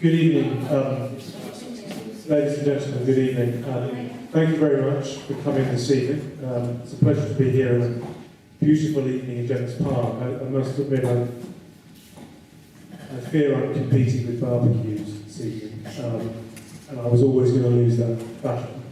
Good evening, ladies and gentlemen, good evening. Thank you very much for coming this evening. It's a pleasure to be here on a beautiful evening in Jennett's Park. I must admit, I fear I'm competing with barbecues this evening, and I was always going to lose that battle.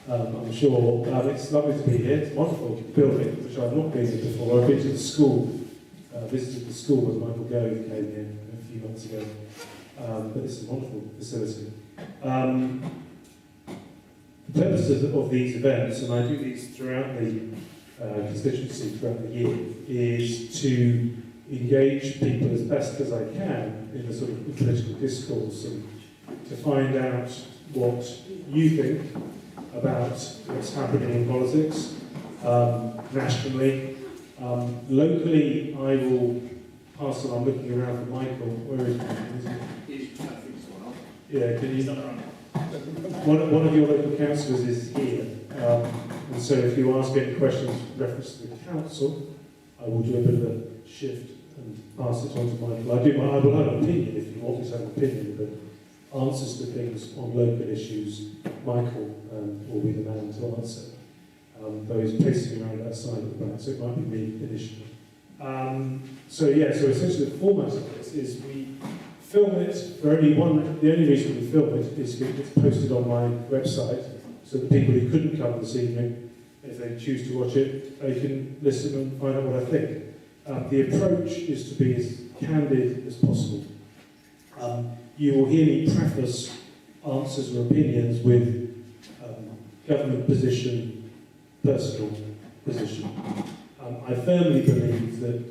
I'm sure it's lovely to be here. It's a wonderful building, which I've not been to before. I've been to the school, visited the school when Michael Gove came here a few months ago. But this is a wonderful facility. The purposes of these events, and I do these throughout the constituency throughout the year, is to engage people as best as I can in a sort of political discourse and to find out what you think about what's happening in politics, nationally. Locally, I will pass on. I'm looking around for Michael. Where is Michael? Yeah, can you? One of your local councillors is here, and so if you ask any questions with reference to the council, I will do a bit of a shift and pass it on to Michael. I will have an opinion if you want me to have an opinion, but answers to things on local issues, Michael will be the man to answer. Though he's pacing around that side of the back, so it might be me initially. So essentially the format of this is we film it for the only reason we film it is it's posted on my website, so the people who couldn't come this evening, if they choose to watch it, they can listen and find out what I think. The approach is to be as candid as possible. You will hear me preface answers or opinions with government position, personal position. I firmly believe that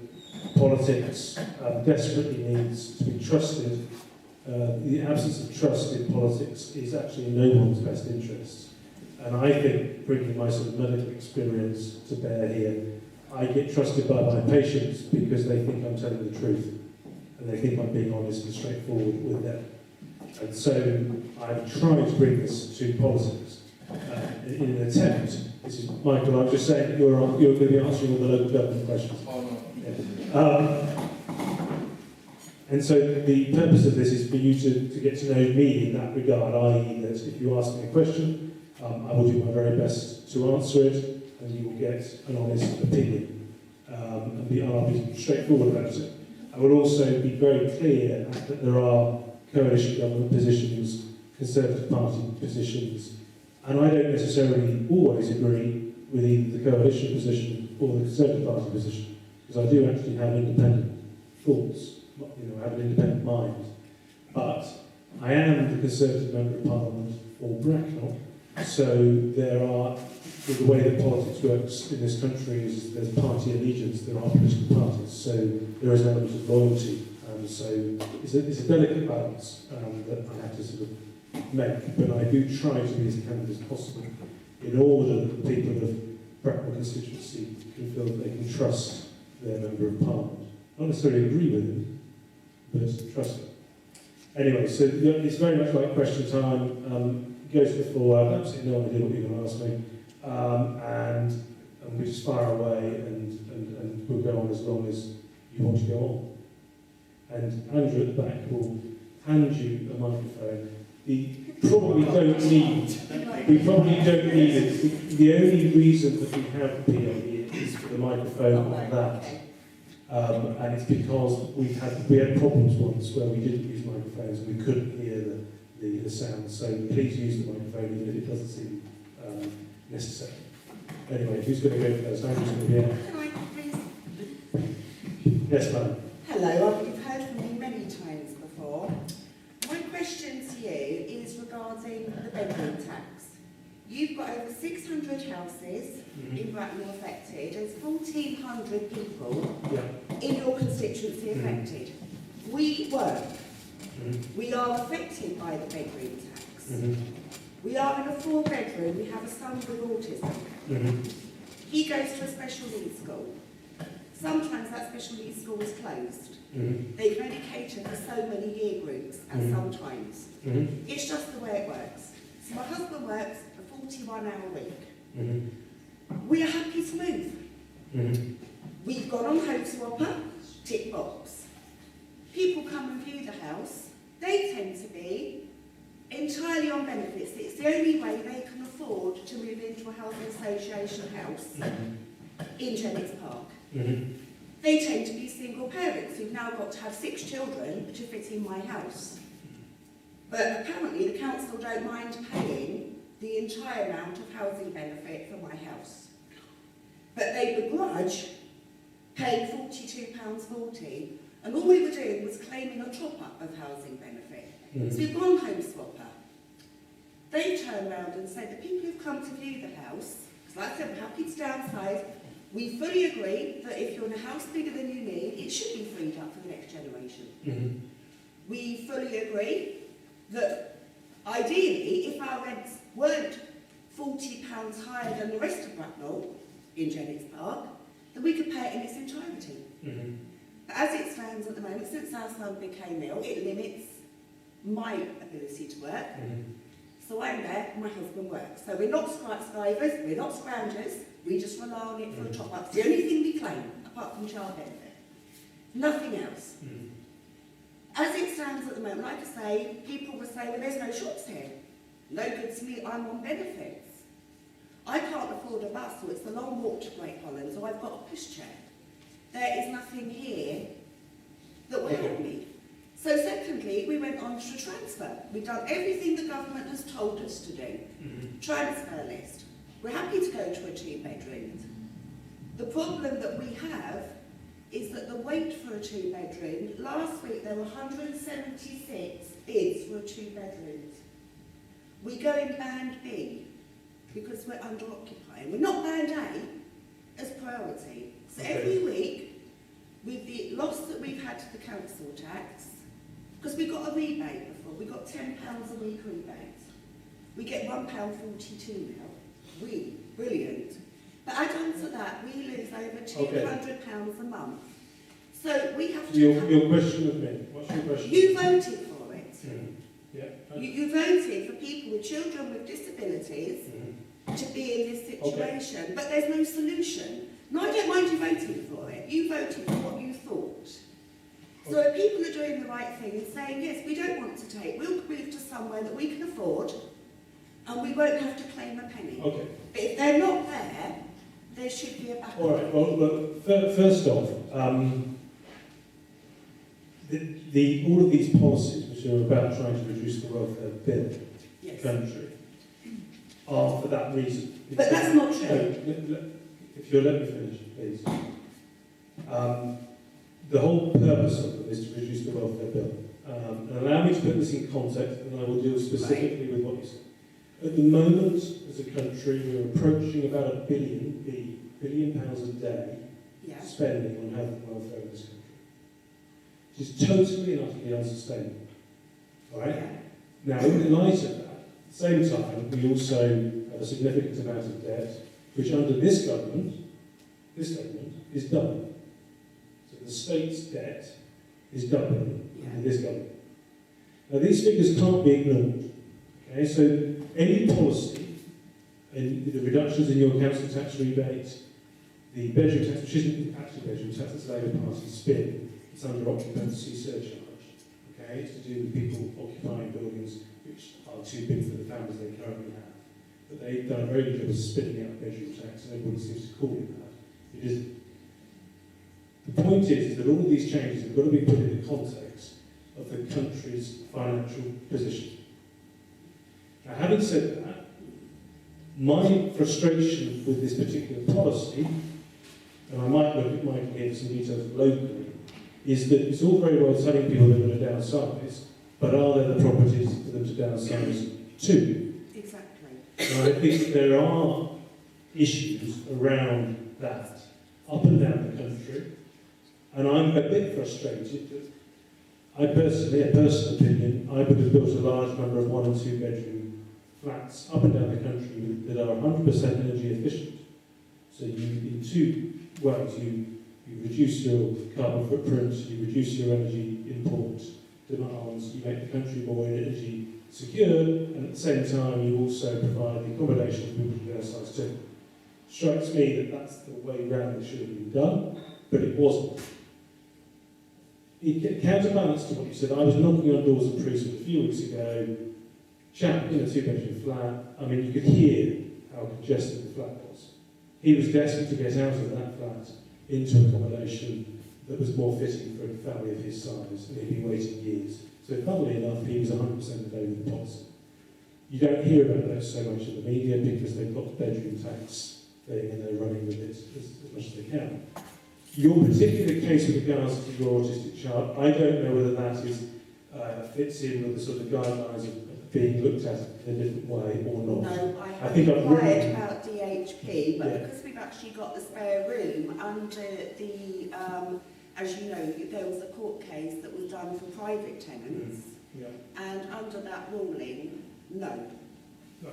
politics desperately needs to be trusted. The absence of trust in politics is actually in no one's best interests. And I think, bringing my sort of medical experience to bear here, I get trusted by my patients because they think I'm telling the truth. And they think I'm being honest and straightforward with them. And so I've tried to bring this to politics in an attempt. This is Michael. I'm just saying that you're going to be answering all the local government questions. And so the purpose of this is for you to get to know me in that regard, i.e. that if you ask me a question, I will do my very best to answer it, and you will get an honest opinion. And I'll be straightforward about it. I will also be very clear that there are coalition government positions, Conservative Party positions, and I don't necessarily always agree with either the coalition position or the Conservative Party position, because I do actually have independent thoughts, I have an independent mind. But I am the Conservative Member of Parliament for Bracknell, so the way that politics works in this country is there's party allegiance, there are political parties, so there is an element of loyalty. So it's a delicate balance that I have to sort of make, but I do try to be as candid as possible in order that the people of Bracknell constituency can feel that they can trust their Member of Parliament. Not necessarily agree with him, but trust him. Anyway, so it's very much like question time. Go to the floor. I have absolutely no idea what you're going to ask me. And we just fire away and we'll go on as long as you want to go on. And Andrew at the back will hand you a microphone. We probably don't need it. The only reason that we have the PA here is for the microphone on that. And it's because we had problems once where we didn't use microphones and we couldn't hear the sound. So please use the microphone even if it doesn't seem necessary. Anyway, who's going to go first? Andrew's going to be in. Can I please? Yes, ma'am. Hello, you've heard from me many times before. My question to you is regarding the bedroom tax. You've got over 600 houses in Bracknell affected, and 1,400 people in your constituency affected. We work. We are affected by the bedroom tax. We are in a 4-bedroom, we have a son with autism. He goes to a special needs school. Sometimes that special needs school is closed. They can only cater for so many year groups, and sometimes. It's just the way it works. So my husband works a 41-hour week. We are happy to move. We've gone on Home Swapper, tick box. People come and view the house, they tend to be entirely on benefits. It's the only way they can afford to move into a housing association house in Jennett Park. They tend to be single parents who've now got to have 6 children to fit in my house. But apparently the council don't mind paying the entire amount of housing benefit for my house. But they begrudge paying £42.40, and all we were doing was claiming a top-up of housing benefit. So we've gone home swapper. They turned around and said, the people who've come to view the house, because like I said, we're happy to downsize, we fully agree that if you're in a house bigger than you need, it should be freed up for the next generation. We fully agree that ideally, if our rents weren't £40 higher than the rest of Bracknell in Jennett Park, then we could pay it in its entirety. But as it stands at the moment, since our son became ill, it limits my ability to work. So I'm there, my husband works. So we're not skivers, we're not scroungers, we just rely on it for a top-up. It's the only thing we claim, apart from child benefit. Nothing else. As it stands at the moment, like I say, people will say, well, there's no shops here. No good to me, I'm on benefits. I can't afford a bus, so it's a long walk to Great Holland, so I've got a pushchair. There is nothing here that will help me. So secondly, we went on to transfer. We've done everything the government has told us to do. Transfer list. We're happy to go to a 2-bedroom. The problem that we have is that the wait for a 2-bedroom, last week there were 176 bids for a 2-bedroom. We go in band B because we're under occupying. We're not band A as priority. So every week, with the loss that we've had to the council tax, because we got a rebate before, we got £10 a week rebate. We get £1.42 now. Brilliant. But add on to that, we lose over £200 a month. So we have to... Your question of me. What's your question? You voted for it. Yeah. You voted for people with children with disabilities to be in this situation, but there's no solution. No, I don't mind you voting for it. You voted for what you thought. So if people are doing the right thing and saying, yes, we don't want to take, we'll move to somewhere that we can afford and we won't have to claim a penny. Okay. But if they're not there should be a backup. All right, well, look, first off, all of these policies which are about trying to reduce the welfare bill in the country are for that reason. But that's not true. If you'll let me finish, please. The whole purpose of them is to reduce the welfare bill. And allow me to put this in context, and I will deal specifically with what you said. At the moment, as a country, we're approaching about £1 billion a day spending on health and welfare in this country. Which is totally and utterly unsustainable. All right? Now, in light of that, at the same time, we also have a significant amount of debt, which under this government is doubling. So the state's debt is doubling under this government. Now, these figures can't be ignored. Okay, so any policy, and the reductions in your council tax rebate, the bedroom tax, which isn't actually bedroom tax, it's Labour Party spin, it's under occupancy surcharge. Okay, it's to do with people occupying buildings which are too big for the families they currently have. But they've done a very good job of spitting out bedroom tax, and everybody seems to call it that. It isn't. The point is that all of these changes have got to be put in the context of the country's financial position. Now, having said that, my frustration with this particular policy, and I might look at Michael here for some details locally, is that it's all very well telling people they're going to downsize, but are there the properties for them to downsize to? Exactly. And I think there are issues around that, up and down the country, and I'm a bit frustrated that I personally, a personal opinion, I would have built a large number of 1 and 2 bedroom flats up and down the country that are 100% energy efficient. So you, in 2 ways, you reduce your carbon footprint, you reduce your energy import demands, you make the country more energy secure, and at the same time you also provide the accommodation for people to downsize too. Strikes me that that's the way round it should have been done, but it wasn't. counterbalance to what you said, I was knocking on doors of prison a few weeks ago, chap in a two-bedroom flat. I mean, you could hear how congested the flat was. He was desperate to get out of that flat into accommodation that was more fitting for a family of his size, and he'd been waiting years. So funnily enough, he was 100% in favour of the policy. You don't hear about those so much in the media because they've got the bedroom tax thing and they're running with it as much as they can. Your particular case with regards to your autistic child, I don't know whether that is fits in with the sort of guidelines of being looked at in a different way or not. No, I I think haven't I've inquired written- about DHP, but Yeah. because we've actually got the spare room under the, as you know, there was a court case that was done for private tenants, Yeah. and under that ruling, no. Right.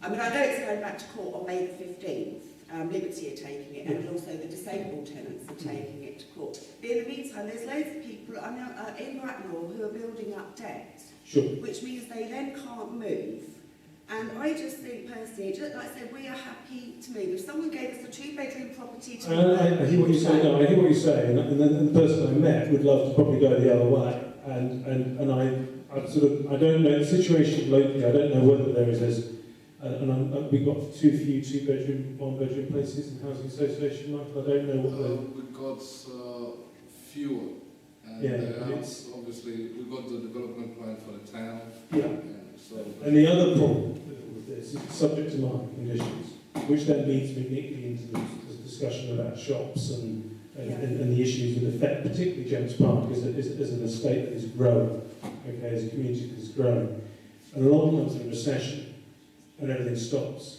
I mean, I know it's going back to court on May the 15th. Liberty are taking it, and also the disabled tenants are taking it to court. But in the meantime, there's loads of people in Bracknell who are building up debt, Sure. which means they then can't move. And I just think personally, just like I said, we are happy to move. If someone gave us a two-bedroom property to I hear what you're saying. No, I hear what you're saying, and then the person I met would love to probably go the other way. And I don't know the situation locally. I don't know whether there is as we've got too few two-bedroom, one-bedroom places in housing association. Michael, I don't know what the We've got fewer. And Yeah, it's obviously we've got the development plan for the town. yeah. So And the other problem with this is subject to market conditions, which then leads me neatly into the discussion about shops and the issues that affect particularly James Park as an estate that is growing, okay, as a community that is growing. And along comes the recession and everything stops.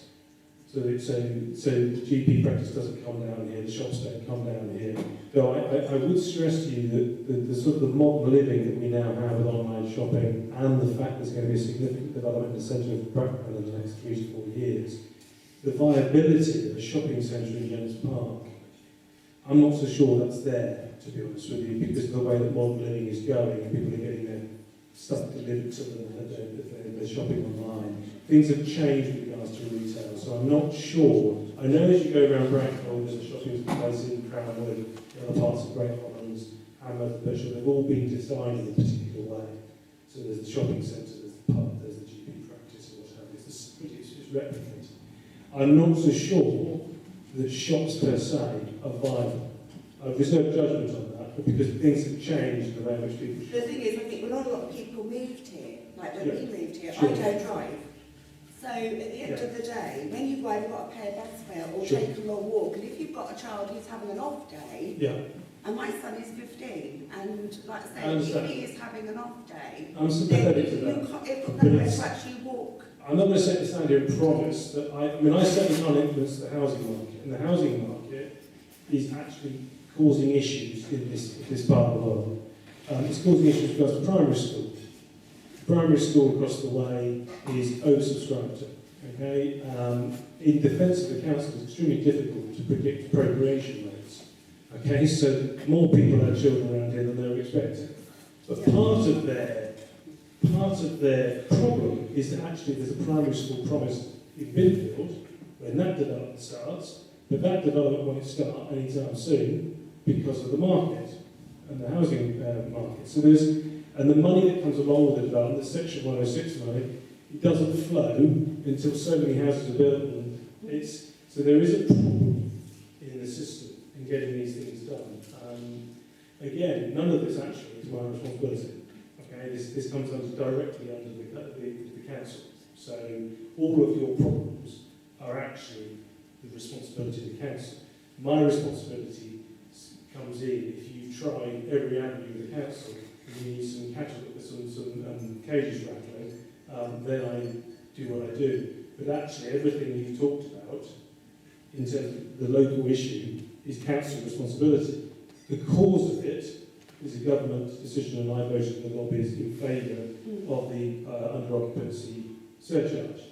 So the GP practice doesn't come down here, the shops don't come down here. So I would stress to you that the sort of the modern living that we now have with online shopping and the fact there's going to be a significant development in the centre of Bracknell in the next 3 to 4 years, the viability of a shopping centre in Jennett Park, I'm not so sure that's there, to be honest with you, because of the way that modern living is going and people are getting their stuff delivered to them and they're shopping online. Things have changed with regards to retail, so I'm not sure. I know as you go around Bracknell, there's a shopping place in Crownwood, in other parts of Great Hollands, Hammersmith, Bishop, they've all been designed in a particular way. So there's the shopping centre, there's the pub, there's the GP practice, or what have you. It's replicated. I'm not so sure that shops per se are viable. I've reserved judgment on that, but because things have changed in the way in which people shop. The thing is, I think not a lot of people moved here, like when we moved here. Sure. I don't drive. So at the end of the day, when you've either got to pay a bus fare or take a long walk, and if you've got a child who's having an off day, and my son is 15, and like I said, if he is having an off day, I'm sympathetic to then that. you've got nowhere to actually walk. I'm not going to stand here and promise that I certainly can't influence the housing market, and the housing market is actually causing issues in this part of the world. It's causing issues because of primary school. Primary school across the way is oversubscribed, okay? In defence of the council, it's extremely difficult to predict procreation rates, okay? So more people have children around here than they were expecting. But part of their problem is that actually there's a primary school promise in Binfield when that development starts, but that development won't start anytime soon because of the market and the housing market. So and the money that comes along with the development, the Section 106 money, it doesn't flow until so many houses are built. And so there is a problem in the system in getting these things done. Again, none of this actually is my responsibility. Okay, this comes directly under the council. So all of your problems are actually the responsibility of the council. My responsibility comes in if you try every avenue of the council. You need some cages rattling, then I do what I do. But actually, everything you've talked about in terms of the local issue is council responsibility. The cause of it is a government decision, and I voted the lobbies in favour of the under-occupancy surcharge.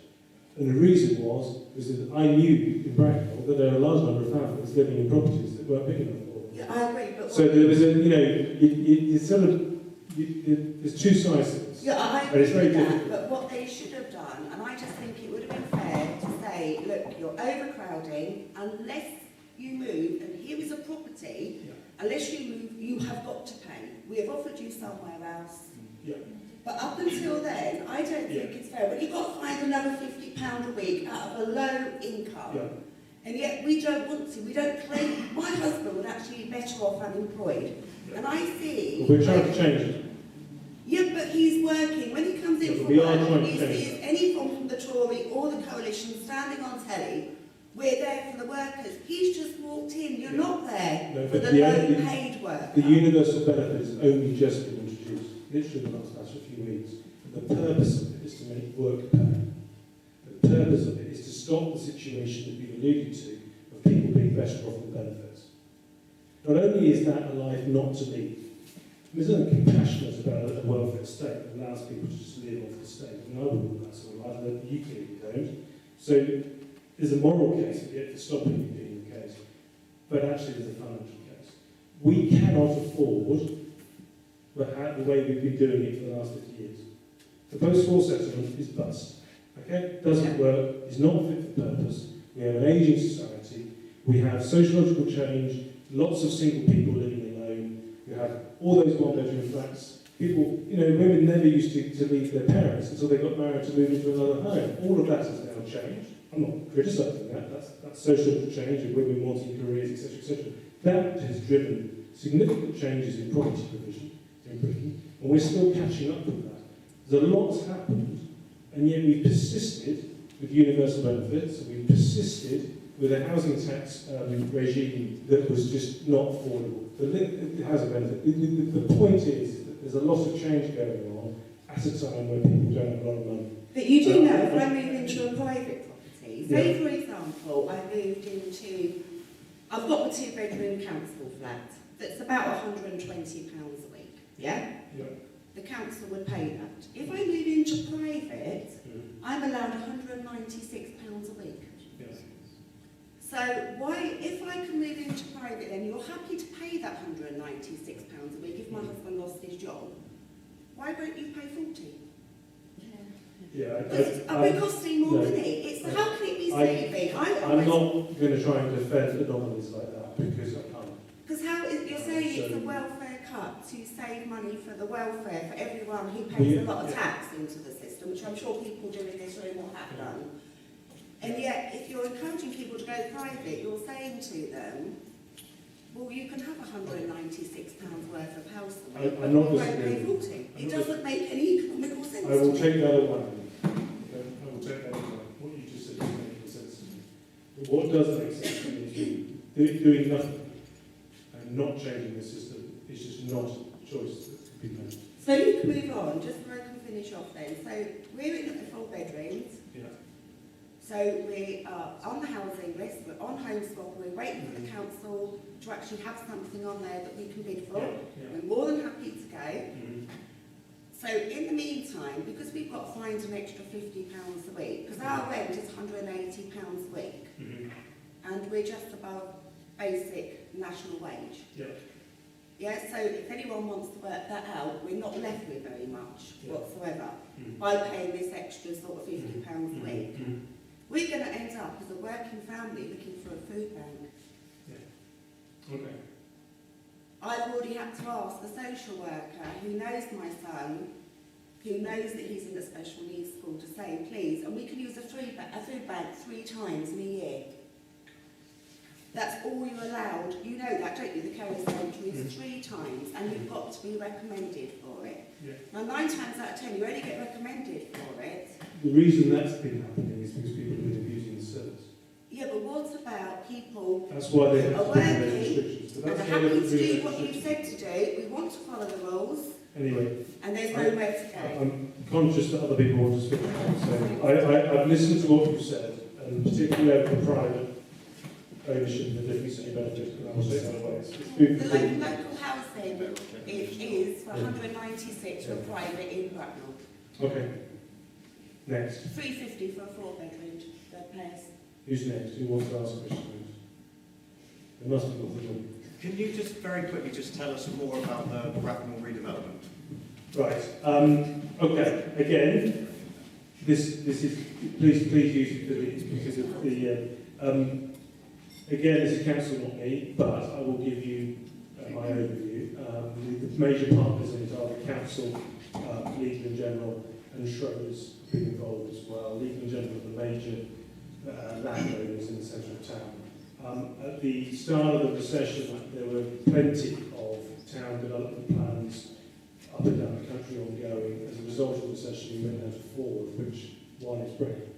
And the reason was that I knew in Bracknell that there are a large number of families living in properties that weren't big enough for. Yeah, I agree, but so there was there's two sides to this. Yeah, I but it's very agree with that, difficult. but what they should have done, and I just think it would have been fair to say, look, you're overcrowding, unless you move, and here is a property, unless you move, you have got to pay. We have offered you somewhere else. Yeah. But up until then, I don't think it's fair. When you've got to find another £50 a week out of a low income, and yet we don't want to, we don't claim, my husband would actually be better off unemployed. And I see... Well, we're trying to change it. Yeah, but he's working. When he comes in from work, he sees anyone from the Tory or the Coalition standing on telly, we're there for the workers. He's just walked in. You're not there for the low-paid work. The universal benefit has only just been introduced, literally in the last few weeks. And the purpose of it is to make work pay. The purpose of it is to stop the situation that we've alluded to of people being better off with benefits. Not only is that a life not to leave, there's nothing compassionate about a welfare state that allows people to just live off the state. And I wouldn't want that sort of life, but you clearly don't. So there's a moral case for stopping it being the case, but actually there's a financial case. We cannot afford the way we've been doing it for the last 50 years. The post-war settlement is bust. Okay? Doesn't work, is not fit for purpose. We have an ageing society, we have sociological change, lots of single people living alone, we have all those one-bedroom flats. People, women never used to leave their parents until they got married to move into another home. All of that has now changed. I'm not criticising that. That's social change of women wanting careers, etc., etc. That has driven significant changes in property provision in Britain, and we're still catching up with that. There's a lot's happened, and yet we've persisted with universal benefits, and we've persisted with a housing tax regime that was just not affordable. It has a benefit. The point is that there's a lot of change going on at a time where people don't have a lot of money. But you do know, if I move into a private property, say for example, I moved into, I've got a 2-bedroom council flat that's about £120 a week, yeah? Yeah. The council would pay that. If I move into private, I'm allowed £196 a week. Yes. So why, if I can move into private, then you're happy to pay that £196 a week if my husband lost his job. Why won't you pay 40? Yeah, we're costing more money. It's how can it be saving? I'm not going to try and defend anomalies like that because I can't. Because you're saying it's a welfare cut to save money for the welfare for everyone who pays a lot of tax into the system, which I'm sure people do in this room will have done. And yet, if you're encouraging people to go private, you're saying to them, well, you can have £196 worth of house away, but you won't pay 40. It doesn't make any economical sense to me. I will take that away. I will take that away. What you just said doesn't make any sense to me. But what does make sense to me is doing nothing and not changing the system is just not a choice that can be made. So you can move on, just so I can finish off then. So we're in the 4 bedrooms. Yeah. So we are on the housing list, we're on Home Swap, we're waiting for the council to actually have something on there that we can bid for. We're more than happy to go. So in the meantime, because we've got fined an extra £50 a week, because our rent is £180 a week, and we're just above basic national wage. Yeah, so if anyone wants to work that out, we're not left with very much whatsoever by paying this extra sort of £50 a week. We're going to end up as a working family looking for a food bank. Okay. I've already had to ask the social worker who knows my son, who knows that he's in a special needs school, to say, please, and we can use a food bank 3 times in a year. That's all you're allowed. You know that, don't you? The care centre is 3 times, and you've got to be recommended for it. Now, 9 times out of 10, you only get recommended for it. The reason that's been happening is because people have been abusing the service. Yeah, but what about people That's why they have are to do their working restrictions. But and are that's why they happy have to to do do their what you restrictions. said to do? We want to follow the rules, Anyway, and there's nowhere to go. I'm conscious that other people want to speak. So I've listened to what you've said, and particularly over the private ownership and the difference in benefits, and I will take that away. The local housing is for 196 for private in Bracknell. Okay. Next. 350 for a 4-bedroom place. Who's next? Who wants to ask questions? There must be more. Can you just very quickly just tell us more about the Bracknell redevelopment? Right. Okay. Again, this is please use it because of the Again, this is council, not me, but I will give you my overview. The major partners in it are the council, Legal and General, and Schroders have been involved as well. Legal and General are the major landowners in the centre of town. At the start of the recession, there were plenty of town development plans up and down the country ongoing. As a result of the recession, we went down to 4, of which 1 is Brecon.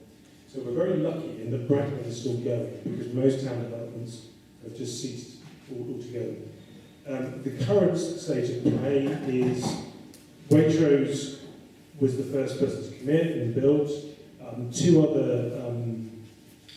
So we're very lucky in that Brecon is still going, because most town developments have just ceased altogether. The current state of play is Waitrose was the first person to commit and build. 2 other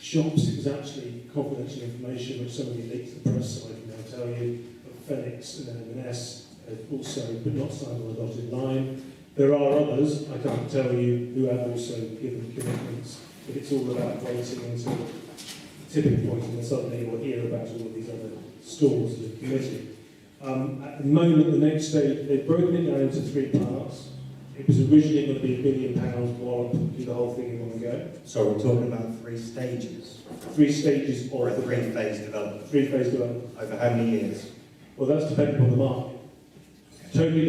shops, it was actually confidential information which somebody leaked to the press, so I can now tell you, of Phoenix and M&S have also, but not signed on the dotted line. There are others, I can't tell you, who have also given commitments, but it's all about waiting until the tipping point, and then suddenly you'll hear about all of these other stores that have committed. At the moment, the next stage, they've broken it down into 3 parts. It was originally going to be £1 billion more, do the whole thing in one go. So we're talking about 3 stages? 3 stages Or a of 3-phase development? 3-phase development. Over how many years? Well, that's depending on the market. Totally